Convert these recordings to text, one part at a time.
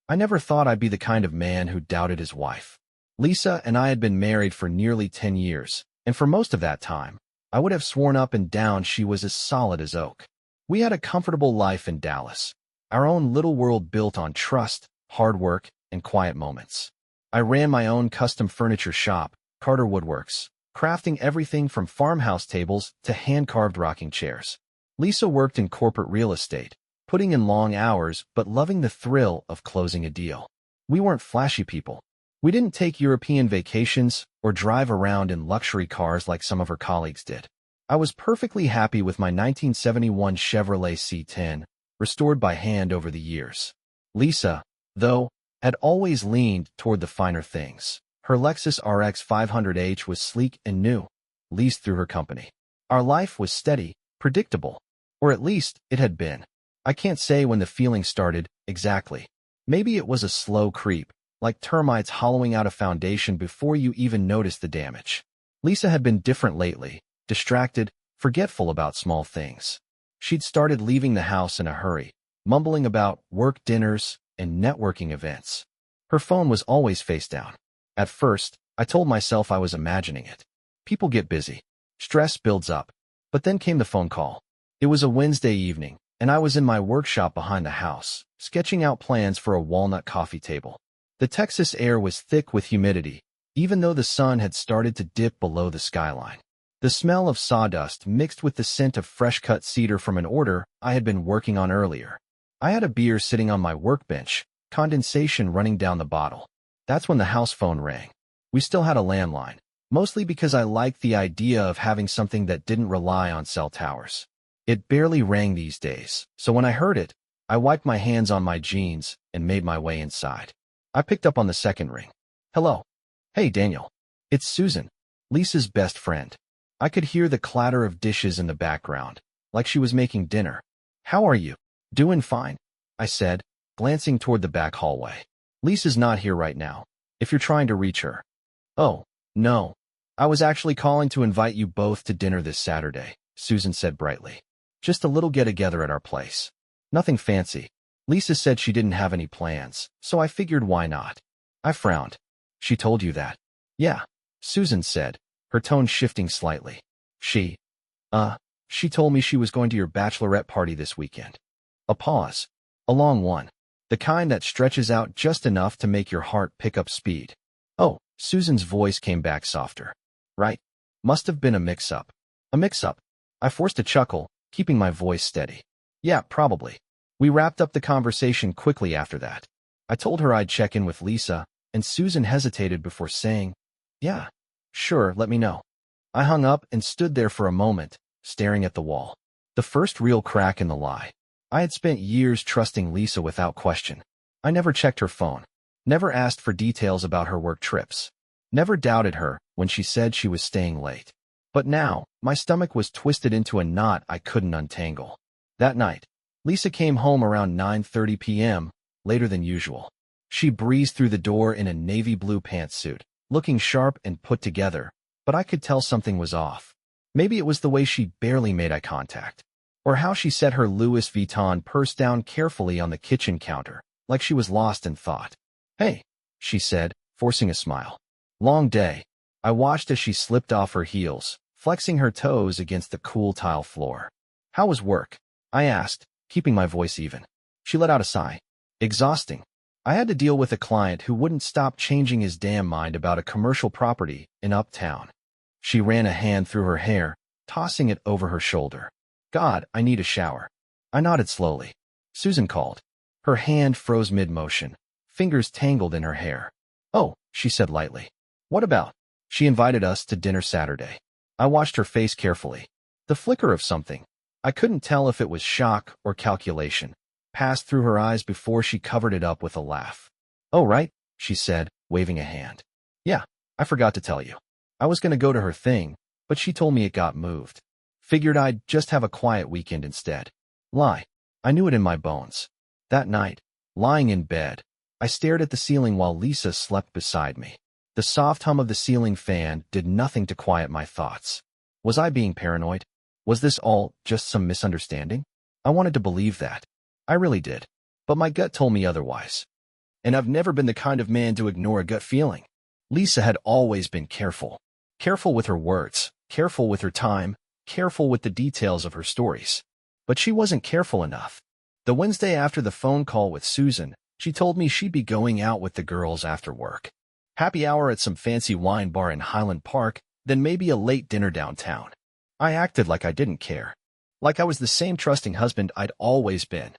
I never thought I'd be the kind of man who doubted his wife. Lisa and I had been married for nearly 10 years, and for most of that time, I would have sworn up and down she was as solid as oak. We had a comfortable life in Dallas, our own little world built on trust, hard work, and quiet moments. I ran my own custom furniture shop, Carter Woodworks, crafting everything from farmhouse tables to hand-carved rocking chairs. Lisa worked in corporate real estate, putting in long hours but loving the thrill of closing a deal. We weren't flashy people. We didn't take European vacations or drive around in luxury cars like some of her colleagues did. I was perfectly happy with my 1971 Chevrolet C10, restored by hand over the years. Lisa, though, had always leaned toward the finer things. Her Lexus RX 500h was sleek and new, leased through her company. Our life was steady, predictable, or at least it had been. I can't say when the feeling started, exactly. Maybe it was a slow creep, like termites hollowing out a foundation before you even noticed the damage. Lisa had been different lately, distracted, forgetful about small things. She'd started leaving the house in a hurry, mumbling about work dinners and networking events. Her phone was always face down. At first, I told myself I was imagining it. People get busy. Stress builds up. But then came the phone call. It was a Wednesday evening, and I was in my workshop behind the house, sketching out plans for a walnut coffee table. The Texas air was thick with humidity, even though the sun had started to dip below the skyline. The smell of sawdust mixed with the scent of fresh-cut cedar from an order I had been working on earlier. I had a beer sitting on my workbench, condensation running down the bottle. That's when the house phone rang. We still had a landline, mostly because I liked the idea of having something that didn't rely on cell towers. It barely rang these days, so when I heard it, I wiped my hands on my jeans and made my way inside. I picked up on the second ring. Hello. Hey, Daniel. It's Susan, Lisa's best friend. I could hear the clatter of dishes in the background, like she was making dinner. How are you? Doing fine, I said, glancing toward the back hallway. Lisa's not here right now, if you're trying to reach her. Oh, no. I was actually calling to invite you both to dinner this Saturday, Susan said brightly. Just a little get-together at our place. Nothing fancy. Lisa said she didn't have any plans, so I figured why not. I frowned. She told you that? Yeah, Susan said, her tone shifting slightly. She told me she was going to your bachelorette party this weekend. A pause. A long one. The kind that stretches out just enough to make your heart pick up speed. Oh, Susan's voice came back softer. Right. Must have been a mix-up. A mix-up. I forced a chuckle, keeping my voice steady. Yeah, probably. We wrapped up the conversation quickly after that. I told her I'd check in with Lisa, and Susan hesitated before saying, yeah, sure, let me know. I hung up and stood there for a moment, staring at the wall. The first real crack in the lie. I had spent years trusting Lisa without question. I never checked her phone, never asked for details about her work trips, never doubted her when she said she was staying late. But now, my stomach was twisted into a knot I couldn't untangle. That night, Lisa came home around 9:30 p.m., later than usual. She breezed through the door in a navy blue pantsuit, looking sharp and put together, but I could tell something was off. Maybe it was the way she barely made eye contact, or how she set her Louis Vuitton purse down carefully on the kitchen counter, like she was lost in thought. Hey, she said, forcing a smile. Long day. I watched as she slipped off her heels, flexing her toes against the cool tile floor. How was work? I asked, keeping my voice even. She let out a sigh. Exhausting. I had to deal with a client who wouldn't stop changing his damn mind about a commercial property in Uptown. She ran a hand through her hair, tossing it over her shoulder. God, I need a shower. I nodded slowly. Susan called. Her hand froze mid-motion, fingers tangled in her hair. Oh, she said lightly. What about? She invited us to dinner Saturday. I watched her face carefully. The flicker of something, I couldn't tell if it was shock or calculation, passed through her eyes before she covered it up with a laugh. Oh, right, she said, waving a hand. Yeah, I forgot to tell you. I was going to go to her thing, but she told me it got moved. Figured I'd just have a quiet weekend instead. Lie. I knew it in my bones. That night, lying in bed, I stared at the ceiling while Lisa slept beside me. The soft hum of the ceiling fan did nothing to quiet my thoughts. Was I being paranoid? Was this all just some misunderstanding? I wanted to believe that. I really did. But my gut told me otherwise. and I've never been the kind of man to ignore a gut feeling. Lisa had always been careful. Careful with her words, careful with her time, careful with the details of her stories. But she wasn't careful enough. The Wednesday after the phone call with Susan, she told me she'd be going out with the girls after work. Happy hour at some fancy wine bar in Highland Park, then maybe a late dinner downtown. I acted like I didn't care. Like I was the same trusting husband I'd always been.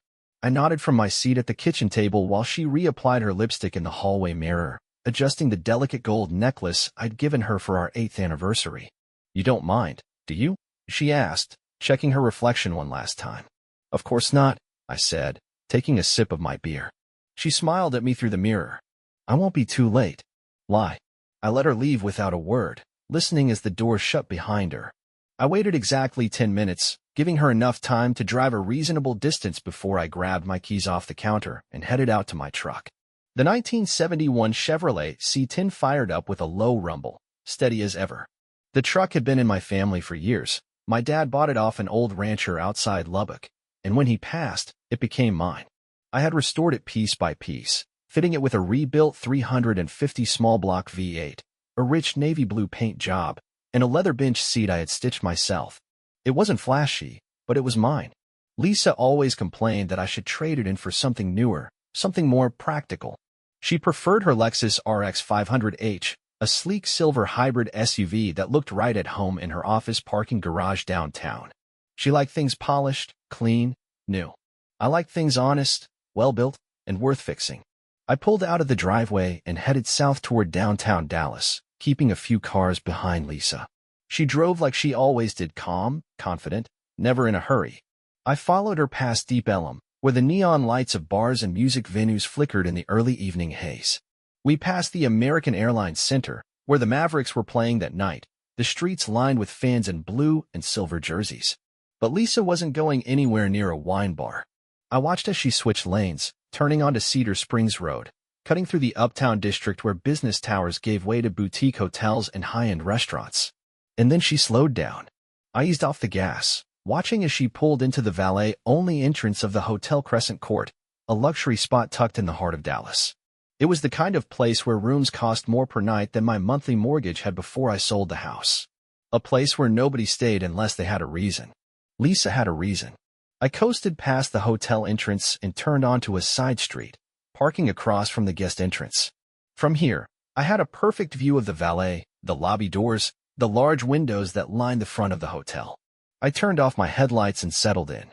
I nodded from my seat at the kitchen table while she reapplied her lipstick in the hallway mirror, adjusting the delicate gold necklace I'd given her for our 8th anniversary. "You don't mind, do you?" she asked, checking her reflection one last time. "Of course not," I said, taking a sip of my beer. She smiled at me through the mirror. "I won't be too late." Lie. I let her leave without a word, listening as the door shut behind her. I waited exactly 10 minutes, giving her enough time to drive a reasonable distance before I grabbed my keys off the counter and headed out to my truck. The 1971 Chevrolet C10 fired up with a low rumble, steady as ever. The truck had been in my family for years. My dad bought it off an old rancher outside Lubbock, and when he passed, it became mine. I had restored it piece by piece, fitting it with a rebuilt 350 small block V8, a rich navy blue paint job, and a leather bench seat I had stitched myself. It wasn't flashy, but it was mine. Lisa always complained that I should trade it in for something newer, something more practical. She preferred her Lexus RX 500h, a sleek silver hybrid SUV that looked right at home in her office parking garage downtown. She liked things polished, clean, new. I liked things honest, well-built, and worth fixing. I pulled out of the driveway and headed south toward downtown Dallas, keeping a few cars behind Lisa. She drove like she always did, calm, confident, never in a hurry. I followed her past Deep Ellum, where the neon lights of bars and music venues flickered in the early evening haze. We passed the American Airlines Center, where the Mavericks were playing that night, the streets lined with fans in blue and silver jerseys. But Lisa wasn't going anywhere near a wine bar. I watched as she switched lanes, turning onto Cedar Springs Road, cutting through the uptown district where business towers gave way to boutique hotels and high-end restaurants. And then she slowed down. I eased off the gas, watching as she pulled into the valet-only entrance of the Hotel Crescent Court, a luxury spot tucked in the heart of Dallas. It was the kind of place where rooms cost more per night than my monthly mortgage had before I sold the house. A place where nobody stayed unless they had a reason. Lisa had a reason. I coasted past the hotel entrance and turned onto a side street, parking across from the guest entrance. From here, I had a perfect view of the valet, the lobby doors, the large windows that lined the front of the hotel. I turned off my headlights and settled in.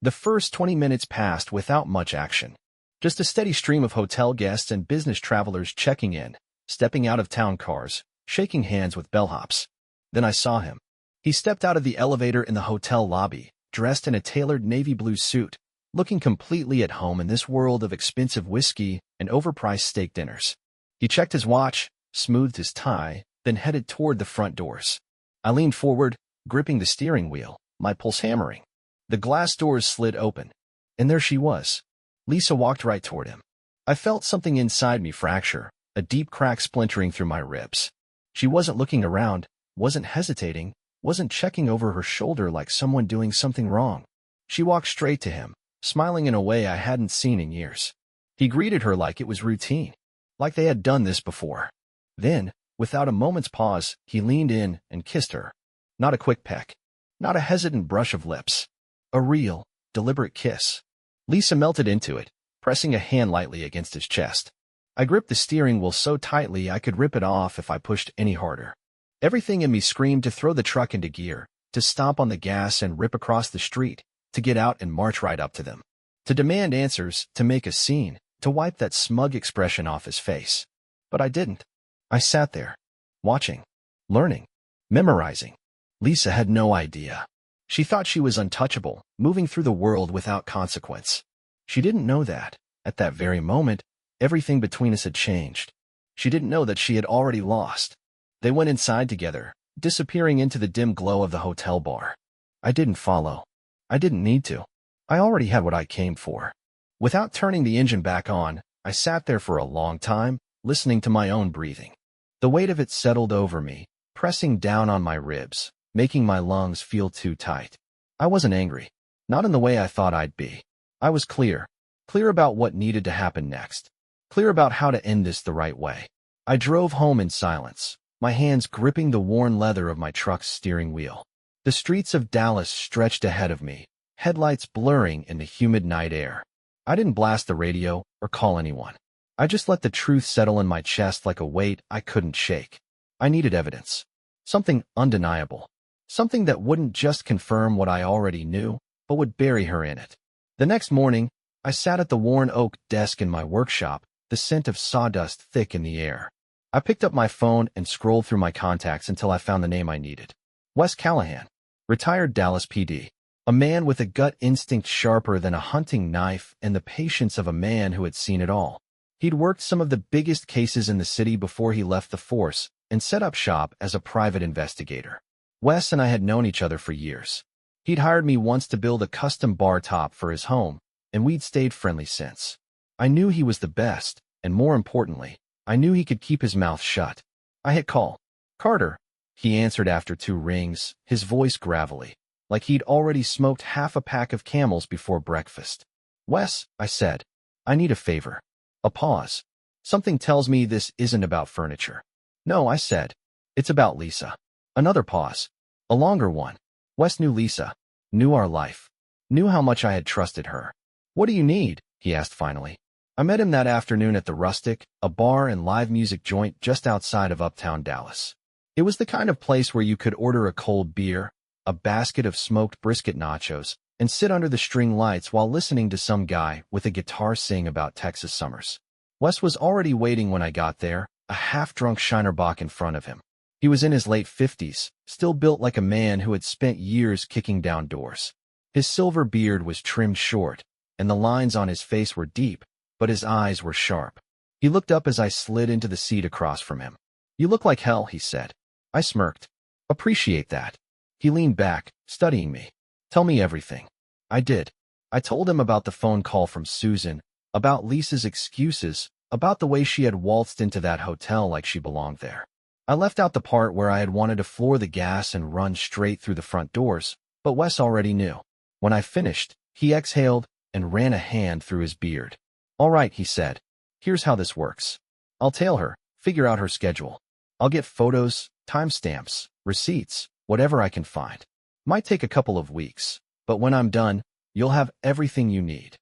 The first 20 minutes passed without much action. Just a steady stream of hotel guests and business travelers checking in, stepping out of town cars, shaking hands with bellhops. Then I saw him. He stepped out of the elevator in the hotel lobby, dressed in a tailored navy blue suit, looking completely at home in this world of expensive whiskey and overpriced steak dinners. He checked his watch, smoothed his tie, then headed toward the front doors. I leaned forward, gripping the steering wheel, my pulse hammering. The glass doors slid open, and there she was. Lisa walked right toward him. I felt something inside me fracture, a deep crack splintering through my ribs. She wasn't looking around, wasn't hesitating, wasn't checking over her shoulder like someone doing something wrong. She walked straight to him, smiling in a way I hadn't seen in years. He greeted her like it was routine, like they had done this before. Then, without a moment's pause, he leaned in and kissed her. Not a quick peck, not a hesitant brush of lips. A real, deliberate kiss. Lisa melted into it, pressing a hand lightly against his chest. I gripped the steering wheel so tightly I could rip it off if I pushed any harder. Everything in me screamed to throw the truck into gear, to stomp on the gas and rip across the street, to get out and march right up to them. To demand answers, to make a scene, to wipe that smug expression off his face. But I didn't. I sat there, watching, learning, memorizing. Lisa had no idea. She thought she was untouchable, moving through the world without consequence. She didn't know that, at that very moment, everything between us had changed. She didn't know that she had already lost. They went inside together, disappearing into the dim glow of the hotel bar. I didn't follow. I didn't need to. I already had what I came for. Without turning the engine back on, I sat there for a long time, listening to my own breathing. The weight of it settled over me, pressing down on my ribs, making my lungs feel too tight. I wasn't angry. Not in the way I thought I'd be. I was clear about what needed to happen next. clear about how to end this the right way. I drove home in silence, my hands gripping the worn leather of my truck's steering wheel. The streets of Dallas stretched ahead of me, headlights blurring in the humid night air. I didn't blast the radio or call anyone. I just let the truth settle in my chest like a weight I couldn't shake. I needed evidence. Something undeniable. Something that wouldn't just confirm what I already knew, but would bury her in it. The next morning, I sat at the worn oak desk in my workshop, the scent of sawdust thick in the air. I picked up my phone and scrolled through my contacts until I found the name I needed. Wes Callahan, retired Dallas PD. A man with a gut instinct sharper than a hunting knife and the patience of a man who had seen it all. He'd worked some of the biggest cases in the city before he left the force and set up shop as a private investigator. Wes and I had known each other for years. He'd hired me once to build a custom bar top for his home, and we'd stayed friendly since. I knew he was the best, and more importantly, I knew he could keep his mouth shut. I hit call. Carter, he answered after 2 rings, his voice gravelly, like he'd already smoked half a pack of Camels before breakfast. Wes, I said, I need a favor. A pause. Something tells me this isn't about furniture. No, I said. It's about Lisa. Another pause. A longer one. Wes knew Lisa. Knew our life. Knew how much I had trusted her. What do you need? He asked finally. I met him that afternoon at the Rustic, a bar and live music joint just outside of uptown Dallas. It was the kind of place where you could order a cold beer, a basket of smoked brisket nachos, and sit under the string lights while listening to some guy with a guitar sing about Texas summers. Wes was already waiting when I got there, a half-drunk Shinerbach in front of him. He was in his late 50s, still built like a man who had spent years kicking down doors. His silver beard was trimmed short, and the lines on his face were deep, but his eyes were sharp. He looked up as I slid into the seat across from him. You look like hell, he said. I smirked. Appreciate that. He leaned back, studying me. Tell me everything. I did. I told him about the phone call from Susan, about Lisa's excuses, about the way she had waltzed into that hotel like she belonged there. I left out the part where I had wanted to floor the gas and run straight through the front doors, but Wes already knew. When I finished, he exhaled and ran a hand through his beard. All right, he said. Here's how this works. I'll tail her, figure out her schedule. I'll get photos, timestamps, receipts, whatever I can find. Might take a couple of weeks, but when I'm done, you'll have everything you need.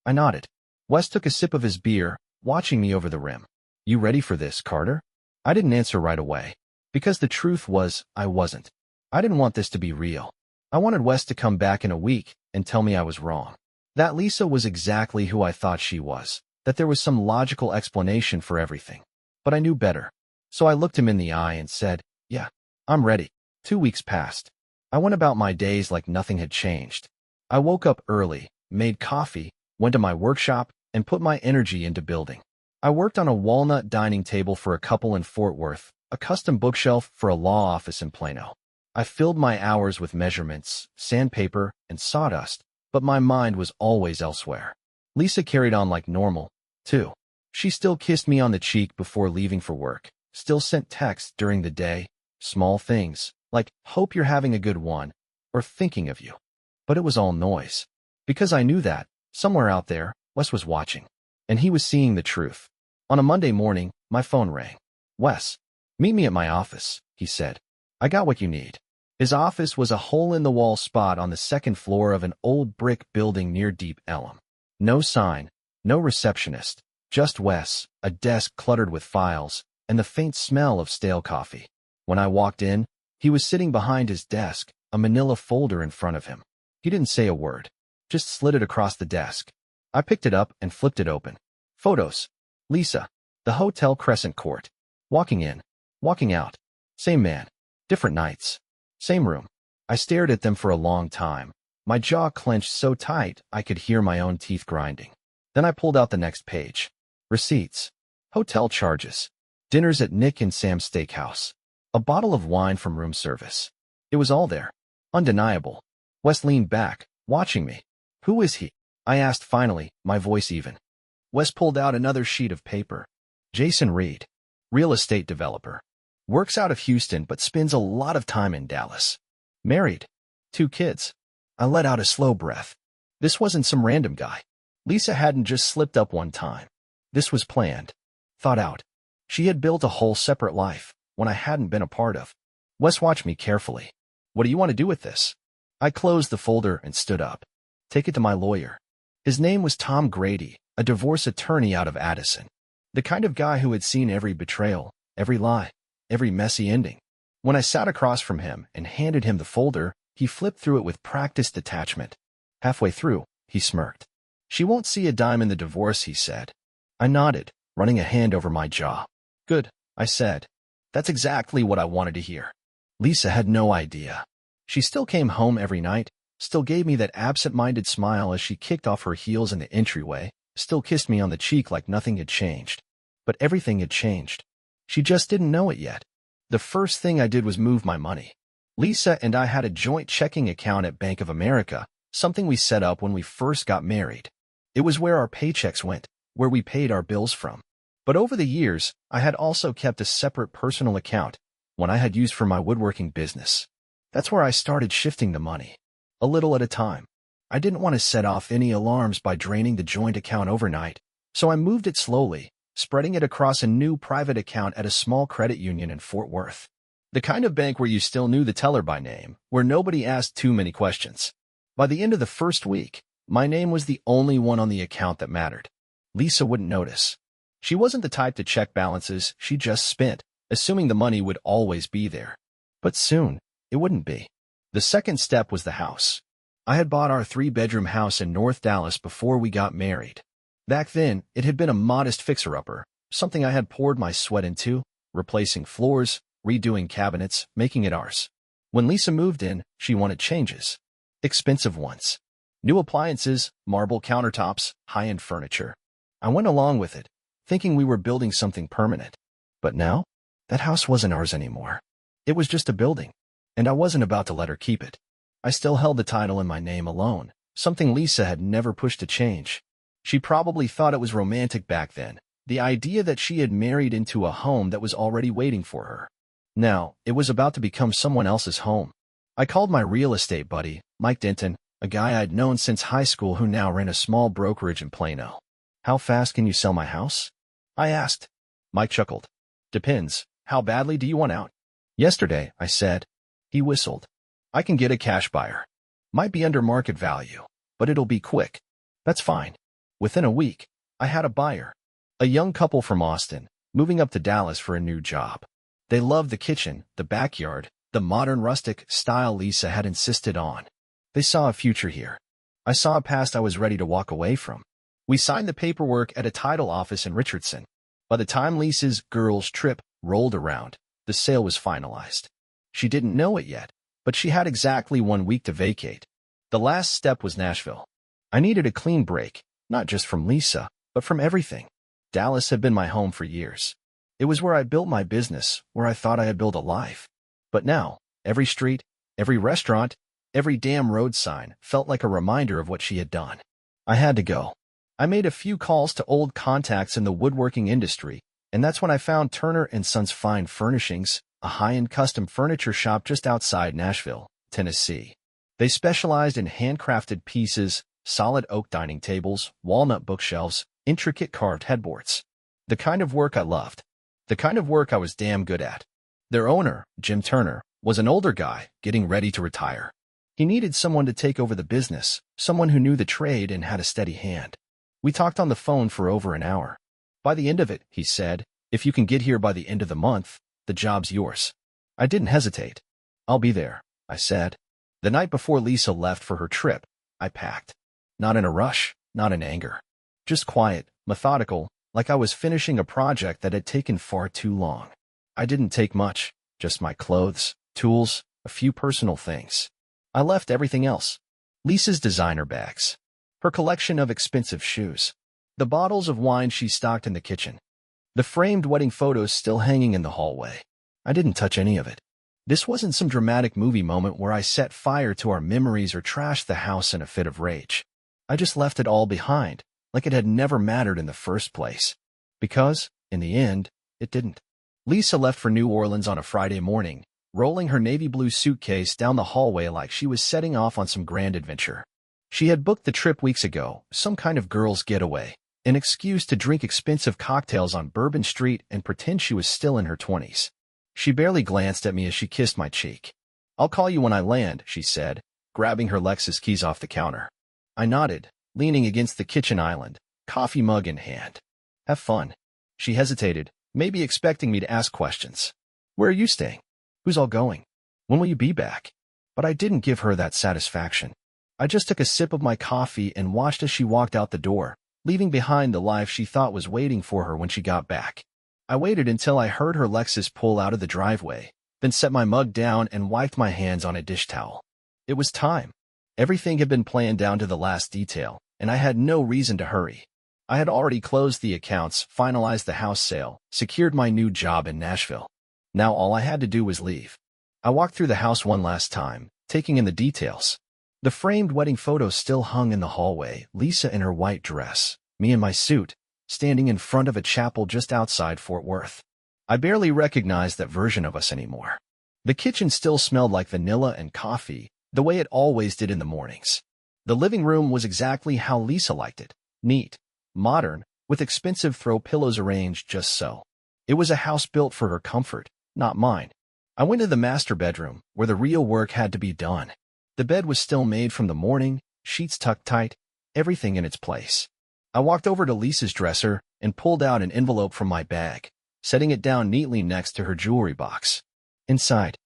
I nodded. Wes took a sip of his beer, watching me over the rim. You ready for this, Carter? I didn't answer right away, because the truth was, I wasn't. I didn't want this to be real. I wanted Wes to come back in a week and tell me I was wrong. That Lisa was exactly who I thought she was, that there was some logical explanation for everything. But I knew better. So I looked him in the eye and said, yeah, I'm ready. 2 weeks passed. I went about my days like nothing had changed. I woke up early, made coffee, went to my workshop, and put my energy into building. I worked on a walnut dining table for a couple in Fort Worth, a custom bookshelf for a law office in Plano. I filled my hours with measurements, sandpaper, and sawdust, but my mind was always elsewhere. Lisa carried on like normal, too. She still kissed me on the cheek before leaving for work, still sent texts during the day, small things, like, hope you're having a good one, or thinking of you. But it was all noise. Because I knew that, somewhere out there, Wes was watching. And he was seeing the truth. On a Monday morning, my phone rang. Wes, meet me at my office, he said. I got what you need. His office was a hole-in-the-wall spot on the 2nd floor of an old brick building near Deep Ellum. No sign, no receptionist, just Wes, a desk cluttered with files, and the faint smell of stale coffee. When I walked in, he was sitting behind his desk, a manila folder in front of him. He didn't say a word, just slid it across the desk. I picked it up and flipped it open. Photos. Lisa. The Hotel Crescent Court. Walking in. Walking out. Same man. Different nights. Same room. I stared at them for a long time, my jaw clenched so tight I could hear my own teeth grinding. Then I pulled out the next page. Receipts. Hotel charges. Dinners at Nick and Sam's Steakhouse. A bottle of wine from room service. It was all there. Undeniable. Wes leaned back, watching me. Who is he? I asked finally, my voice even. Wes pulled out another sheet of paper. Jason Reed. Real estate developer. Works out of Houston but spends a lot of time in Dallas. Married. 2 kids. I let out a slow breath. This wasn't some random guy. Lisa hadn't just slipped up one time. This was planned. Thought out. She had built a whole separate life, one I hadn't been a part of. Wes watched me carefully. What do you want to do with this? I closed the folder and stood up. Take it to my lawyer. His name was Tom Grady, a divorce attorney out of Addison. The kind of guy who had seen every betrayal, every lie, every messy ending. When I sat across from him and handed him the folder, he flipped through it with practiced detachment. Halfway through, he smirked. She won't see a dime in the divorce, he said. I nodded, running a hand over my jaw. Good, I said. That's exactly what I wanted to hear. Lisa had no idea. She still came home every night, still gave me that absent-minded smile as she kicked off her heels in the entryway, still kissed me on the cheek like nothing had changed. But everything had changed. She just didn't know it yet. The first thing I did was move my money. Lisa and I had a joint checking account at Bank of America, something we set up when we first got married. It was where our paychecks went, where we paid our bills from. But over the years, I had also kept a separate personal account, one I had used for my woodworking business. That's where I started shifting the money, a little at a time. I didn't want to set off any alarms by draining the joint account overnight, so I moved it slowly, spreading it across a new private account at a small credit union in Fort Worth. The kind of bank where you still knew the teller by name, where nobody asked too many questions. By the end of the first week, my name was the only one on the account that mattered. Lisa wouldn't notice. She wasn't the type to check balances, she just spent, assuming the money would always be there. But soon, it wouldn't be. The second step was the house. I had bought our 3-bedroom house in North Dallas before we got married. Back then, it had been a modest fixer-upper, something I had poured my sweat into, replacing floors, redoing cabinets, making it ours. When Lisa moved in, she wanted changes. Expensive ones. New appliances, marble countertops, high-end furniture. I went along with it, thinking we were building something permanent. But now, that house wasn't ours anymore. It was just a building, and I wasn't about to let her keep it. I still held the title in my name alone, something Lisa had never pushed to change. She probably thought it was romantic back then, the idea that she had married into a home that was already waiting for her. Now, it was about to become someone else's home. I called my real estate buddy, Mike Denton, a guy I'd known since high school who now ran a small brokerage in Plano. How fast can you sell my house? I asked. Mike chuckled. Depends. How badly do you want out? Yesterday, I said. He whistled. I can get a cash buyer. Might be under market value, but it'll be quick. That's fine. Within a week, I had a buyer. A young couple from Austin, moving up to Dallas for a new job. They loved the kitchen, the backyard, the modern rustic style Lisa had insisted on. They saw a future here. I saw a past I was ready to walk away from. We signed the paperwork at a title office in Richardson. By the time Lisa's girls' trip rolled around, the sale was finalized. She didn't know it yet, but she had exactly 1 week to vacate. The last step was Nashville. I needed a clean break, not just from Lisa, but from everything. Dallas had been my home for years. It was where I built my business, where I thought I had built a life. But now, every street, every restaurant, every damn road sign felt like a reminder of what she had done. I had to go. I made a few calls to old contacts in the woodworking industry, and that's when I found Turner & Sons Fine Furnishings, a high-end custom furniture shop just outside Nashville, Tennessee. They specialized in handcrafted pieces, solid oak dining tables, walnut bookshelves, intricate carved headboards. The kind of work I loved. The kind of work I was damn good at. Their owner, Jim Turner, was an older guy getting ready to retire. He needed someone to take over the business, someone who knew the trade and had a steady hand. We talked on the phone for over an hour. By the end of it, he said, if you can get here by the end of the month, the job's yours. I didn't hesitate. I'll be there, I said. The night before Lisa left for her trip, I packed. Not in a rush, not in anger. Just quiet, methodical, like I was finishing a project that had taken far too long. I didn't take much, just my clothes, tools, a few personal things. I left everything else. Lisa's designer bags. Her collection of expensive shoes. The bottles of wine she stocked in the kitchen. The framed wedding photos still hanging in the hallway. I didn't touch any of it. This wasn't some dramatic movie moment where I set fire to our memories or trashed the house in a fit of rage. I just left it all behind, like it had never mattered in the first place. Because, in the end, it didn't. Lisa left for New Orleans on a Friday morning, rolling her navy blue suitcase down the hallway like she was setting off on some grand adventure. She had booked the trip weeks ago, some kind of girls' getaway, An excuse to drink expensive cocktails on Bourbon Street and pretend she was still in her 20s. She barely glanced at me as she kissed my cheek. "I'll call you when I land," she said, grabbing her Lexus keys off the counter. I nodded, leaning against the kitchen island, coffee mug in hand. "Have fun." She hesitated, maybe expecting me to ask questions. "Where are you staying? Who's all going? When will you be back?" But I didn't give her that satisfaction. I just took a sip of my coffee and watched as she walked out the door, leaving behind the life she thought was waiting for her when she got back. I waited until I heard her Lexus pull out of the driveway, then set my mug down and wiped my hands on a dish towel. It was time. Everything had been planned down to the last detail, and I had no reason to hurry. I had already closed the accounts, finalized the house sale, secured my new job in Nashville. Now all I had to do was leave. I walked through the house one last time, taking in the details. The framed wedding photos still hung in the hallway, Lisa in her white dress, me in my suit, standing in front of a chapel just outside Fort Worth. I barely recognized that version of us anymore. The kitchen still smelled like vanilla and coffee, the way it always did in the mornings. The living room was exactly how Lisa liked it, neat, modern, with expensive throw pillows arranged just so. It was a house built for her comfort, not mine. I went to the master bedroom, where the real work had to be done. The bed was still made from the morning, sheets tucked tight, everything in its place. I walked over to Lisa's dresser and pulled out an envelope from my bag, setting it down neatly next to her jewelry box. Inside,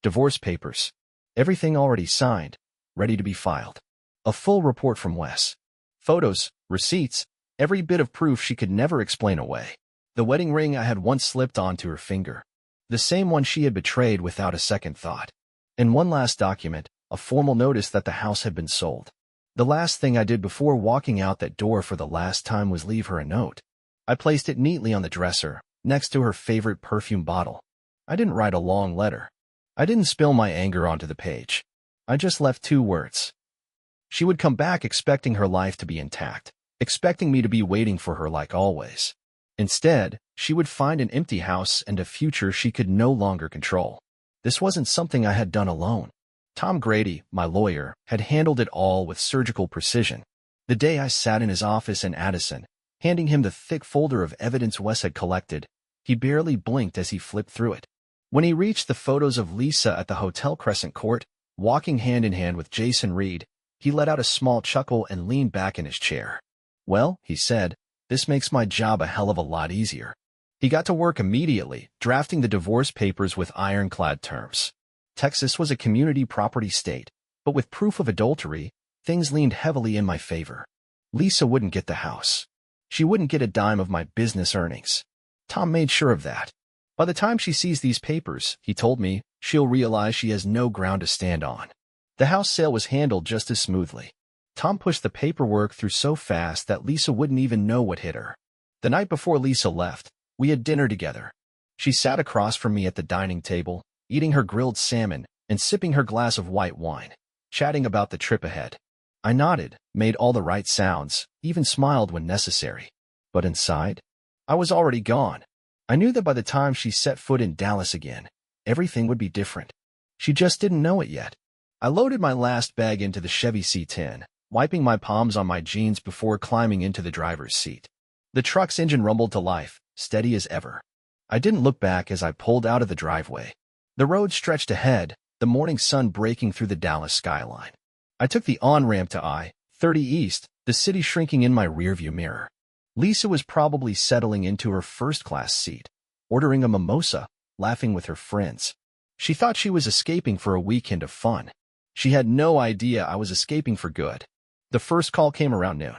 divorce papers. Everything already signed, ready to be filed. A full report from Wes. Photos, receipts, every bit of proof she could never explain away. The wedding ring I had once slipped onto her finger. The same one she had betrayed without a second thought. And one last document, a formal notice that the house had been sold. The last thing I did before walking out that door for the last time was leave her a note. I placed it neatly on the dresser, next to her favorite perfume bottle. I didn't write a long letter. I didn't spill my anger onto the page. I just left 2 words. She would come back expecting her life to be intact, expecting me to be waiting for her like always. Instead, she would find an empty house and a future she could no longer control. This wasn't something I had done alone. Tom Grady, my lawyer, had handled it all with surgical precision. The day I sat in his office in Addison, handing him the thick folder of evidence Wes had collected, he barely blinked as he flipped through it. When he reached the photos of Lisa at the Hotel Crescent Court, walking hand in hand with Jason Reed, he let out a small chuckle and leaned back in his chair. "Well," he said, "this makes my job a hell of a lot easier." He got to work immediately, drafting the divorce papers with ironclad terms. Texas was a community property state, but with proof of adultery, things leaned heavily in my favor. Lisa wouldn't get the house. She wouldn't get a dime of my business earnings. Tom made sure of that. By the time she sees these papers, he told me, she'll realize she has no ground to stand on. The house sale was handled just as smoothly. Tom pushed the paperwork through so fast that Lisa wouldn't even know what hit her. The night before Lisa left, we had dinner together. She sat across from me at the dining table, eating her grilled salmon and sipping her glass of white wine, chatting about the trip ahead. I nodded, made all the right sounds, even smiled when necessary. But inside, I was already gone. I knew that by the time she set foot in Dallas again, everything would be different. She just didn't know it yet. I loaded my last bag into the Chevy C10, wiping my palms on my jeans before climbing into the driver's seat. The truck's engine rumbled to life, steady as ever. I didn't look back as I pulled out of the driveway. The road stretched ahead, the morning sun breaking through the Dallas skyline. I took the on-ramp to I-30 East, the city shrinking in my rearview mirror. Lisa was probably settling into her first-class seat, ordering a mimosa, laughing with her friends. She thought she was escaping for a weekend of fun. She had no idea I was escaping for good. The first call came around noon.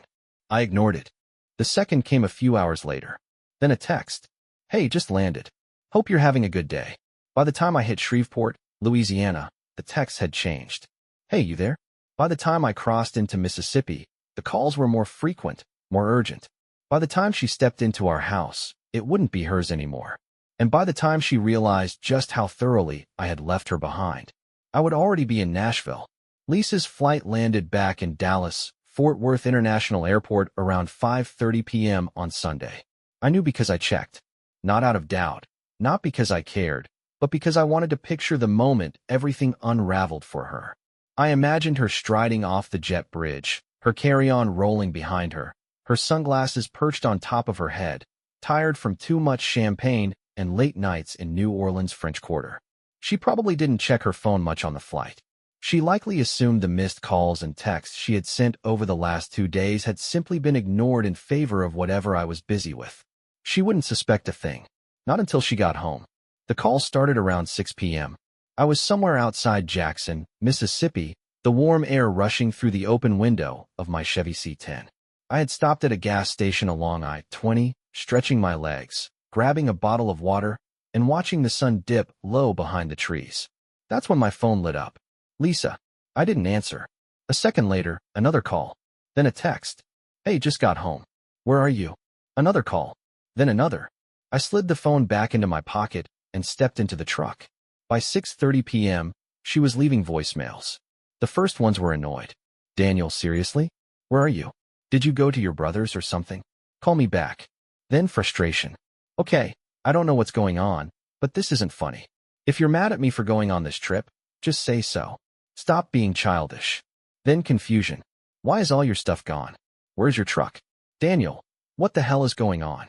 I ignored it. The second came a few hours later. Then a text. "Hey, just landed. Hope you're having a good day." By the time I hit Shreveport, Louisiana, the text had changed. "Hey, you there?" By the time I crossed into Mississippi, the calls were more frequent, more urgent. By the time she stepped into our house, it wouldn't be hers anymore. And by the time she realized just how thoroughly I had left her behind, I would already be in Nashville. Lisa's flight landed back in Dallas, Fort Worth International Airport around 5:30 p.m. on Sunday. I knew because I checked. Not out of doubt, not because I cared, but because I wanted to picture the moment everything unraveled for her. I imagined her striding off the jet bridge, her carry-on rolling behind her, her sunglasses perched on top of her head, tired from too much champagne and late nights in New Orleans' French Quarter. She probably didn't check her phone much on the flight. She likely assumed the missed calls and texts she had sent over the last 2 days had simply been ignored in favor of whatever I was busy with. She wouldn't suspect a thing. Not until she got home. The call started around 6 p.m. I was somewhere outside Jackson, Mississippi, the warm air rushing through the open window of my Chevy C10. I had stopped at a gas station along I-20, stretching my legs, grabbing a bottle of water, and watching the sun dip low behind the trees. That's when my phone lit up. Lisa. I didn't answer. A second later, another call. Then a text. Hey, just got home. Where are you? Another call. Then another. I slid the phone back into my pocket and stepped into the truck. By 6:30 p.m., she was leaving voicemails. The first ones were annoyed. Daniel, seriously? Where are you? Did you go to your brother's or something? Call me back. Then frustration. Okay, I don't know what's going on, but this isn't funny. If you're mad at me for going on this trip, just say so. Stop being childish. Then confusion. Why is all your stuff gone? Where's your truck? Daniel, what the hell is going on?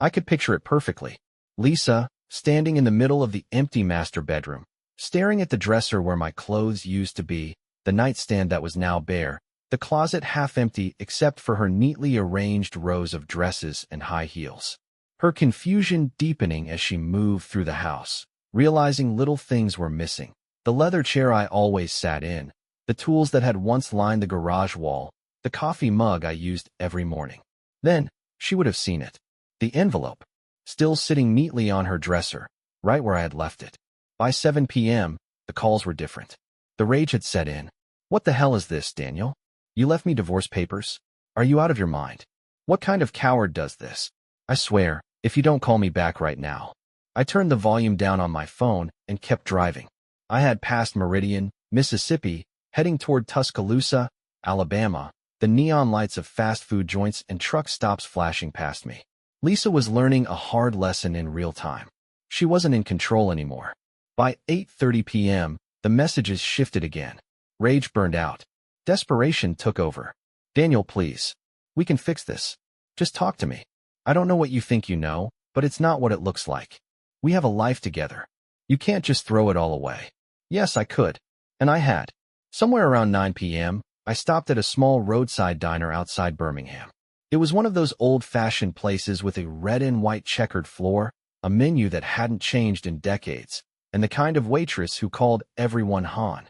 I could picture it perfectly. Lisa, standing in the middle of the empty master bedroom, staring at the dresser where my clothes used to be, the nightstand that was now bare, the closet half empty except for her neatly arranged rows of dresses and high heels. Her confusion deepening as she moved through the house, realizing little things were missing. The leather chair I always sat in, the tools that had once lined the garage wall, the coffee mug I used every morning. Then, she would have seen it. The envelope, still sitting neatly on her dresser, right where I had left it. By 7 p.m., the calls were different. The rage had set in. What the hell is this, Daniel? You left me divorce papers? Are you out of your mind? What kind of coward does this? I swear, if you don't call me back right now. I turned the volume down on my phone and kept driving. I had passed Meridian, Mississippi, heading toward Tuscaloosa, Alabama, the neon lights of fast food joints and truck stops flashing past me. Lisa was learning a hard lesson in real time. She wasn't in control anymore. By 8:30 p.m., the messages shifted again. Rage burned out. Desperation took over. Daniel, please. We can fix this. Just talk to me. I don't know what you think you know, but it's not what it looks like. We have a life together. You can't just throw it all away. Yes, I could. And I had. Somewhere around 9 p.m., I stopped at a small roadside diner outside Birmingham. It was one of those old-fashioned places with a red and white checkered floor, a menu that hadn't changed in decades, and the kind of waitress who called everyone Han.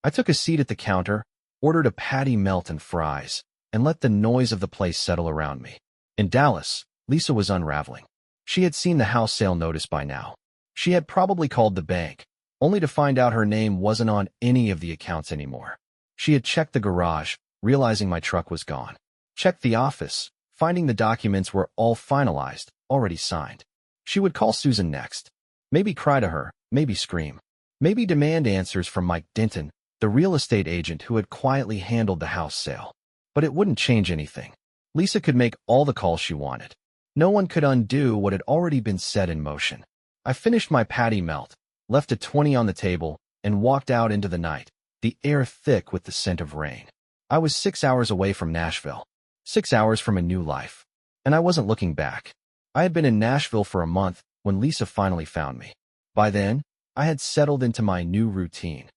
I took a seat at the counter, ordered a patty melt and fries, and let the noise of the place settle around me. In Dallas, Lisa was unraveling. She had seen the house sale notice by now. She had probably called the bank, only to find out her name wasn't on any of the accounts anymore. She had checked the garage, realizing my truck was gone. Checked the office, finding the documents were all finalized, already signed. She would call Susan next. Maybe cry to her, maybe scream. Maybe demand answers from Mike Denton, the real estate agent who had quietly handled the house sale. But it wouldn't change anything. Lisa could make all the calls she wanted. No one could undo what had already been set in motion. I finished my patty melt, left a 20 on the table, and walked out into the night, the air thick with the scent of rain. I was 6 hours away from Nashville. 6 hours from a new life. And I wasn't looking back. I had been in Nashville for a month when Lisa finally found me. By then, I had settled into my new routine.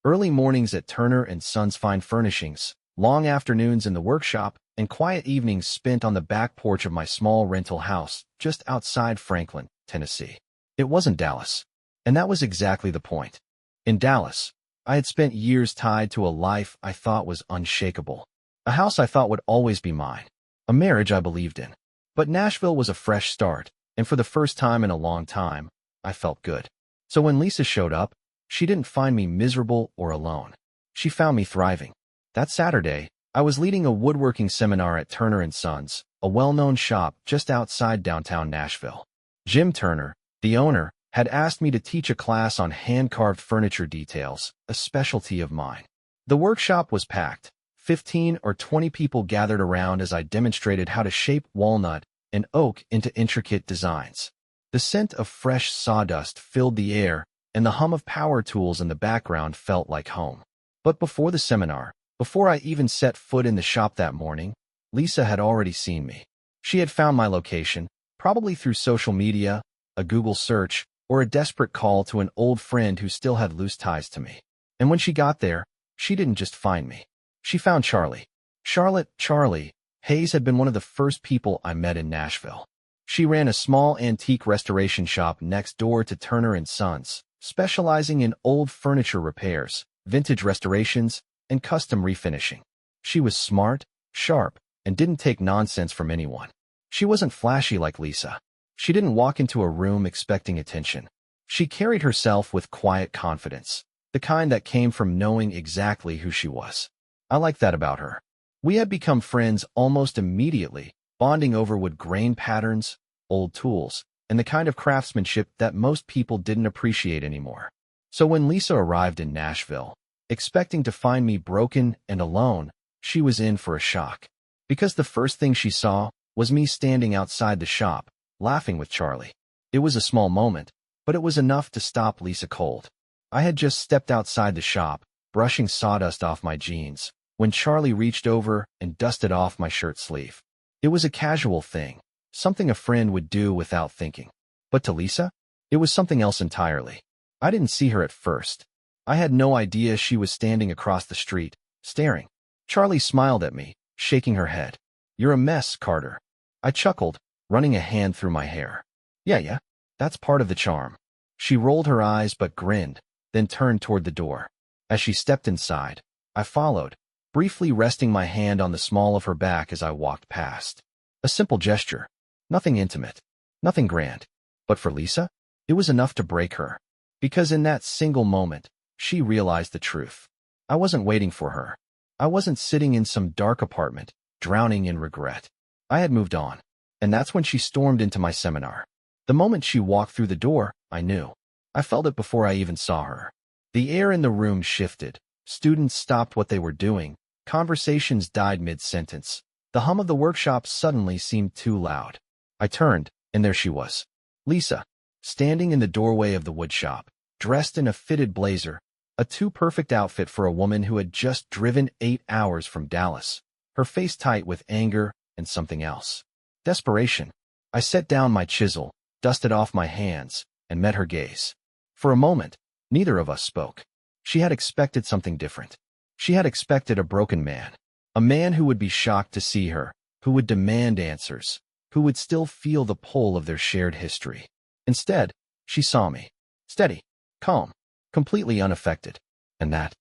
Early mornings at Turner & Sons Fine Furnishings, long afternoons in the workshop, and quiet evenings spent on the back porch of my small rental house just outside Franklin, Tennessee. It wasn't Dallas. And that was exactly the point. In Dallas, I had spent years tied to a life I thought was unshakable. A house I thought would always be mine. A marriage I believed in. But Nashville was a fresh start, and for the first time in a long time, I felt good. So when Lisa showed up, she didn't find me miserable or alone. She found me thriving. That Saturday, I was leading a woodworking seminar at Turner & Sons, a well-known shop just outside downtown Nashville. Jim Turner, the owner, had asked me to teach a class on hand-carved furniture details, a specialty of mine. The workshop was packed. 15 or 20 people gathered around as I demonstrated how to shape walnut and oak into intricate designs. The scent of fresh sawdust filled the air, and the hum of power tools in the background felt like home. But before the seminar, before I even set foot in the shop that morning, Lisa had already seen me. She had found my location, probably through social media, a Google search, or a desperate call to an old friend who still had loose ties to me. And when she got there, she didn't just find me. She found Charlie. Charlie Hayes had been one of the first people I met in Nashville. She ran a small antique restoration shop next door to Turner & Sons, specializing in old furniture repairs, vintage restorations, and custom refinishing. She was smart, sharp, and didn't take nonsense from anyone. She wasn't flashy like Lisa. She didn't walk into a room expecting attention. She carried herself with quiet confidence, the kind that came from knowing exactly who she was. I liked that about her. We had become friends almost immediately, bonding over wood grain patterns, old tools, and the kind of craftsmanship that most people didn't appreciate anymore. So when Lisa arrived in Nashville, expecting to find me broken and alone, she was in for a shock. Because the first thing she saw was me standing outside the shop, laughing with Charlie. It was a small moment, but it was enough to stop Lisa cold. I had just stepped outside the shop, brushing sawdust off my jeans, when Charlie reached over and dusted off my shirt sleeve. It was a casual thing, something a friend would do without thinking. But to Lisa, it was something else entirely. I didn't see her at first. I had no idea she was standing across the street, staring. Charlie smiled at me, shaking her head. "You're a mess, Carter." I chuckled, running a hand through my hair. Yeah, that's part of the charm." She rolled her eyes but grinned, then turned toward the door. As she stepped inside, I followed, briefly resting my hand on the small of her back as I walked past. A simple gesture. Nothing intimate. Nothing grand. But for Lisa, it was enough to break her. Because in that single moment, she realized the truth. I wasn't waiting for her. I wasn't sitting in some dark apartment, drowning in regret. I had moved on. And that's when she stormed into my seminar. The moment she walked through the door, I knew. I felt it before I even saw her. The air in the room shifted. Students stopped what they were doing. Conversations died mid-sentence. The hum of the workshop suddenly seemed too loud. I turned, and there she was. Lisa, standing in the doorway of the woodshop, dressed in a fitted blazer, a too-perfect outfit for a woman who had just driven 8 hours from Dallas, her face tight with anger and something else. Desperation. I set down my chisel, dusted off my hands, and met her gaze. For a moment, neither of us spoke. She had expected something different. She had expected a broken man. A man who would be shocked to see her, who would demand answers, who would still feel the pull of their shared history. Instead, she saw me. Steady, calm, completely unaffected. And that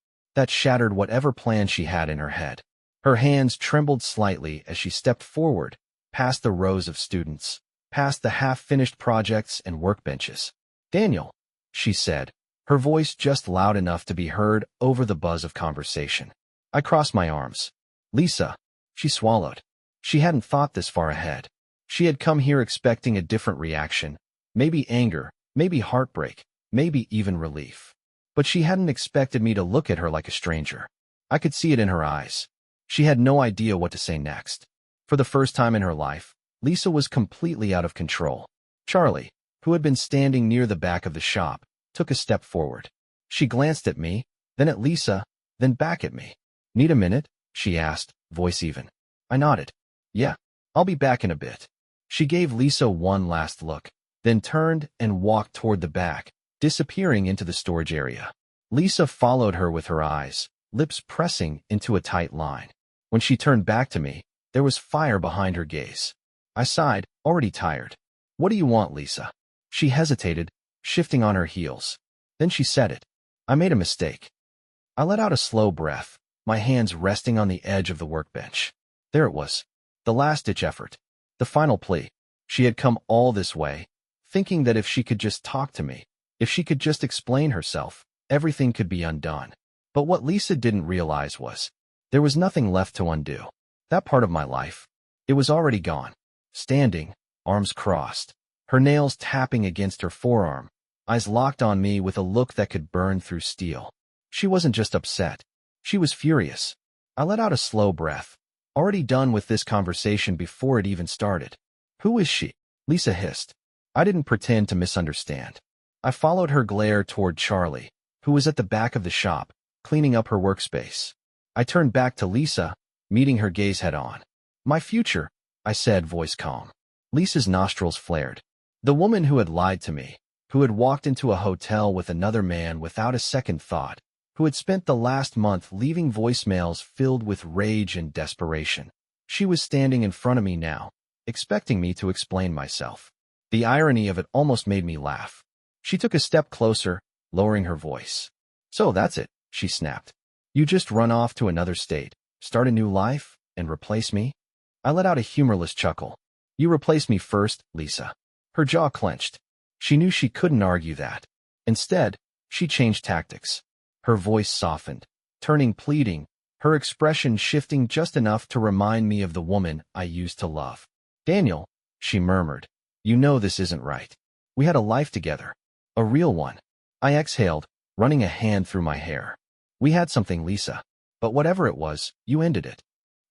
shattered whatever plan she had in her head. Her hands trembled slightly as she stepped forward, past the rows of students, past the half-finished projects and workbenches. "Daniel," she said, her voice just loud enough to be heard over the buzz of conversation. I crossed my arms. "Lisa," she swallowed. She hadn't thought this far ahead. She had come here expecting a different reaction, maybe anger, maybe heartbreak, maybe even relief. But she hadn't expected me to look at her like a stranger. I could see it in her eyes. She had no idea what to say next. For the first time in her life, Lisa was completely out of control. Charlie, who had been standing near the back of the shop, took a step forward. She glanced at me, then at Lisa, then back at me. "Need a minute?" she asked, voice even. I nodded. "Yeah, I'll be back in a bit." She gave Lisa one last look, then turned and walked toward the back, disappearing into the storage area. Lisa followed her with her eyes, lips pressing into a tight line. When she turned back to me, there was fire behind her gaze. I sighed, already tired. "What do you want, Lisa?" She hesitated, shifting on her heels. Then she said it. "I made a mistake." I let out a slow breath, my hands resting on the edge of the workbench. There it was, the last-ditch effort, the final plea. She had come all this way, thinking that if she could just talk to me, if she could just explain herself, everything could be undone. But what Lisa didn't realize was, there was nothing left to undo. That part of my life, it was already gone. Standing, arms crossed, her nails tapping against her forearm, eyes locked on me with a look that could burn through steel. She wasn't just upset. She was furious. I let out a slow breath, already done with this conversation before it even started. "Who is she?" Lisa hissed. I didn't pretend to misunderstand. I followed her glare toward Charlie, who was at the back of the shop, cleaning up her workspace. I turned back to Lisa, meeting her gaze head-on. My future, I said, voice calm. Lisa's nostrils flared. The woman who had lied to me, who had walked into a hotel with another man without a second thought, who had spent the last month leaving voicemails filled with rage and desperation. She was standing in front of me now, expecting me to explain myself. The irony of it almost made me laugh. She took a step closer, lowering her voice. So that's it, she snapped. You just run off to another state, start a new life, and replace me? I let out a humorless chuckle. You replaced me first, Lisa. Her jaw clenched. She knew she couldn't argue that. Instead, she changed tactics. Her voice softened, turning pleading, her expression shifting just enough to remind me of the woman I used to love. Daniel, she murmured, you know this isn't right. We had a life together. A real one. I exhaled, running a hand through my hair. We had something, Lisa. But whatever it was, you ended it.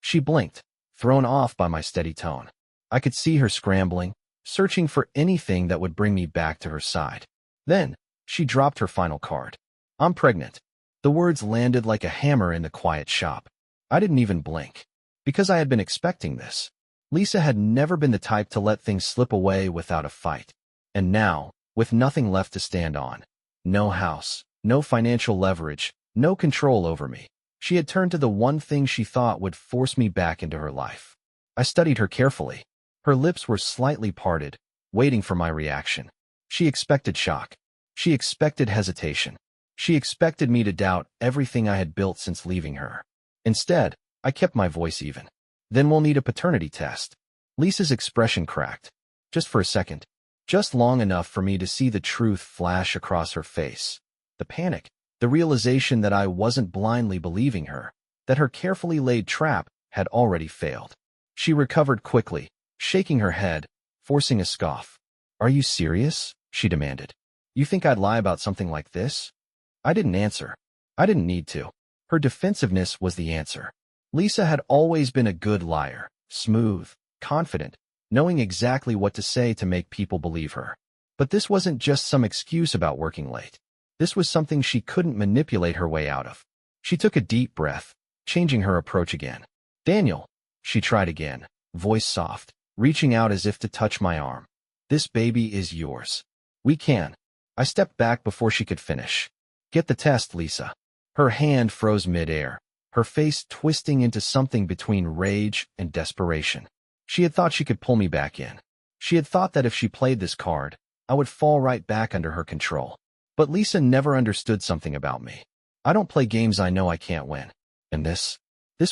She blinked, thrown off by my steady tone. I could see her scrambling, searching for anything that would bring me back to her side. Then, she dropped her final card. I'm pregnant. The words landed like a hammer in the quiet shop. I didn't even blink. Because I had been expecting this. Lisa had never been the type to let things slip away without a fight. And now, with nothing left to stand on, no house, no financial leverage, no control over me, she had turned to the one thing she thought would force me back into her life. I studied her carefully. Her lips were slightly parted, waiting for my reaction. She expected shock. She expected hesitation. She expected me to doubt everything I had built since leaving her. Instead, I kept my voice even. Then we'll need a paternity test. Lisa's expression cracked. Just for a second. Just long enough for me to see the truth flash across her face. The panic. The realization that I wasn't blindly believing her. That her carefully laid trap had already failed. She recovered quickly, shaking her head, forcing a scoff. Are you serious? She demanded. You think I'd lie about something like this? I didn't answer. I didn't need to. Her defensiveness was the answer. Lisa had always been a good liar, smooth, confident, knowing exactly what to say to make people believe her. But this wasn't just some excuse about working late. This was something she couldn't manipulate her way out of. She took a deep breath, changing her approach again. Daniel, she tried again, voice soft, reaching out as if to touch my arm. This baby is yours. We can. I stepped back before she could finish. Get the test, Lisa. Her hand froze midair, her face twisting into something between rage and desperation. She had thought she could pull me back in. She had thought that if she played this card, I would fall right back under her control. But Lisa never understood something about me. I don't play games I know I can't win. And this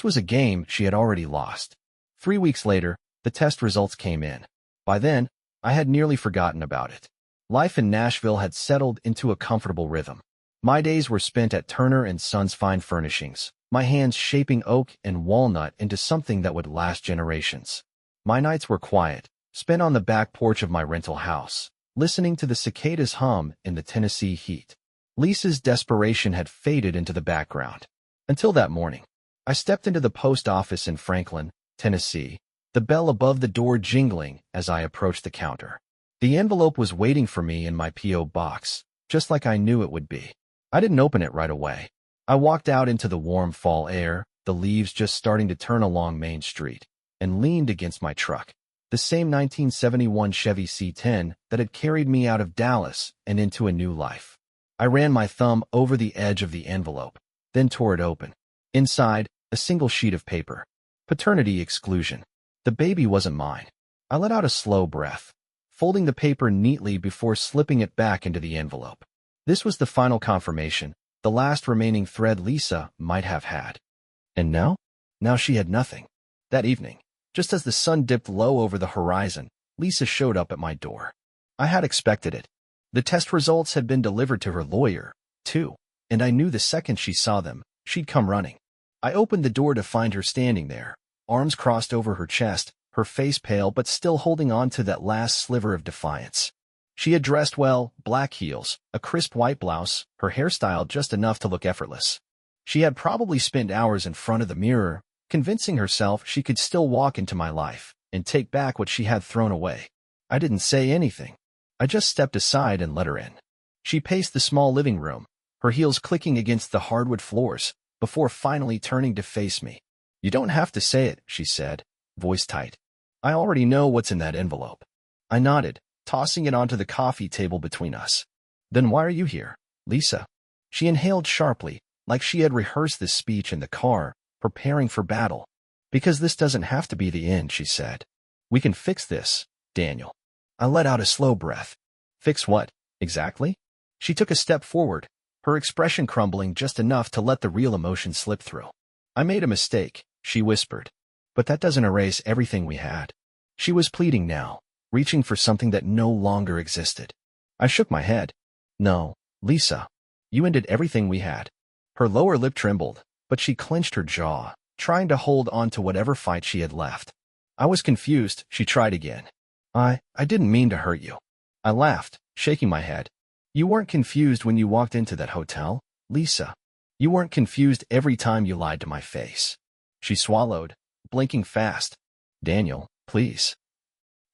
was a game she had already lost. 3 weeks later, the test results came in. By then, I had nearly forgotten about it. Life in Nashville had settled into a comfortable rhythm. My days were spent at Turner & Sons Fine Furnishings, my hands shaping oak and walnut into something that would last generations. My nights were quiet, spent on the back porch of my rental house, listening to the cicadas hum in the Tennessee heat. Lisa's desperation had faded into the background. Until that morning, I stepped into the post office in Franklin, Tennessee, the bell above the door jingling as I approached the counter. The envelope was waiting for me in my P.O. box, just like I knew it would be. I didn't open it right away. I walked out into the warm fall air, the leaves just starting to turn along Main Street, and leaned against my truck. The same 1971 Chevy C10 that had carried me out of Dallas and into a new life. I ran my thumb over the edge of the envelope, then tore it open. Inside, a single sheet of paper. Paternity exclusion. The baby wasn't mine. I let out a slow breath, folding the paper neatly before slipping it back into the envelope. This was the final confirmation, the last remaining thread Lisa might have had. And now? Now she had nothing. That evening, just as the sun dipped low over the horizon, Lisa showed up at my door. I had expected it. The test results had been delivered to her lawyer, too, and I knew the second she saw them, she'd come running. I opened the door to find her standing there, arms crossed over her chest, her face pale but still holding on to that last sliver of defiance. She had dressed well, black heels, a crisp white blouse, her hairstyle just enough to look effortless. She had probably spent hours in front of the mirror, convincing herself she could still walk into my life and take back what she had thrown away. I didn't say anything. I just stepped aside and let her in. She paced the small living room, her heels clicking against the hardwood floors, before finally turning to face me. You don't have to say it, she said, voice tight. I already know what's in that envelope. I nodded, tossing it onto the coffee table between us. Then why are you here, Lisa? She inhaled sharply, like she had rehearsed this speech in the car, preparing for battle. Because this doesn't have to be the end, she said. We can fix this, Daniel. I let out a slow breath. Fix what, exactly? She took a step forward, her expression crumbling just enough to let the real emotion slip through. I made a mistake, she whispered. But that doesn't erase everything we had. She was pleading now, reaching for something that no longer existed. I shook my head. No, Lisa. You ended everything we had. Her lower lip trembled, but she clenched her jaw, trying to hold on to whatever fight she had left. I was confused, she tried again. I didn't mean to hurt you. I laughed, shaking my head. You weren't confused when you walked into that hotel, Lisa. You weren't confused every time you lied to my face. She swallowed, blinking fast. Daniel, please.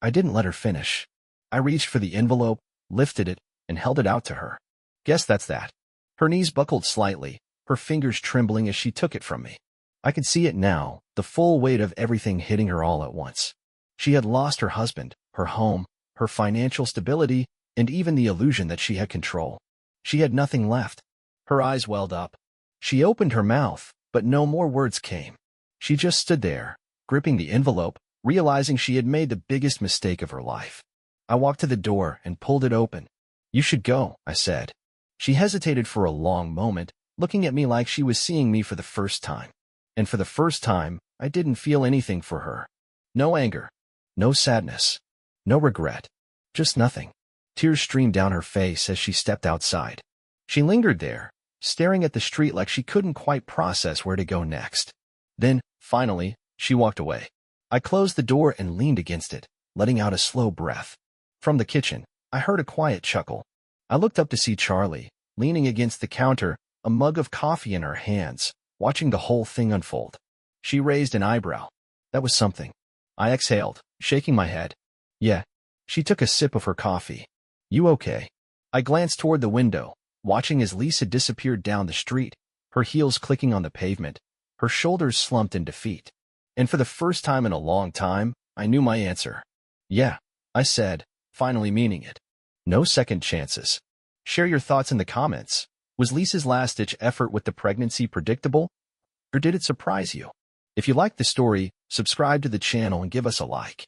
I didn't let her finish. I reached for the envelope, lifted it, and held it out to her. Guess that's that. Her knees buckled slightly, her fingers trembling as she took it from me. I could see it now, the full weight of everything hitting her all at once. She had lost her husband, her home, her financial stability, and even the illusion that she had control. She had nothing left. Her eyes welled up. She opened her mouth, but no more words came. She just stood there, gripping the envelope, realizing she had made the biggest mistake of her life. I walked to the door and pulled it open. You should go, I said. She hesitated for a long moment, looking at me like she was seeing me for the first time. And for the first time, I didn't feel anything for her. No anger, no sadness, no regret, just nothing. Tears streamed down her face as she stepped outside. She lingered there, staring at the street like she couldn't quite process where to go next. Then, finally, she walked away. I closed the door and leaned against it, letting out a slow breath. From the kitchen, I heard a quiet chuckle. I looked up to see Charlie, leaning against the counter, a mug of coffee in her hands, watching the whole thing unfold. She raised an eyebrow. That was something. I exhaled, shaking my head. Yeah. She took a sip of her coffee. You okay? I glanced toward the window, watching as Lisa disappeared down the street, her heels clicking on the pavement, her shoulders slumped in defeat. And for the first time in a long time, I knew my answer. Yeah, I said, finally meaning it. No second chances. Share your thoughts in the comments. Was Lisa's last-ditch effort with the pregnancy predictable, or did it surprise you? If you liked the story, subscribe to the channel and give us a like.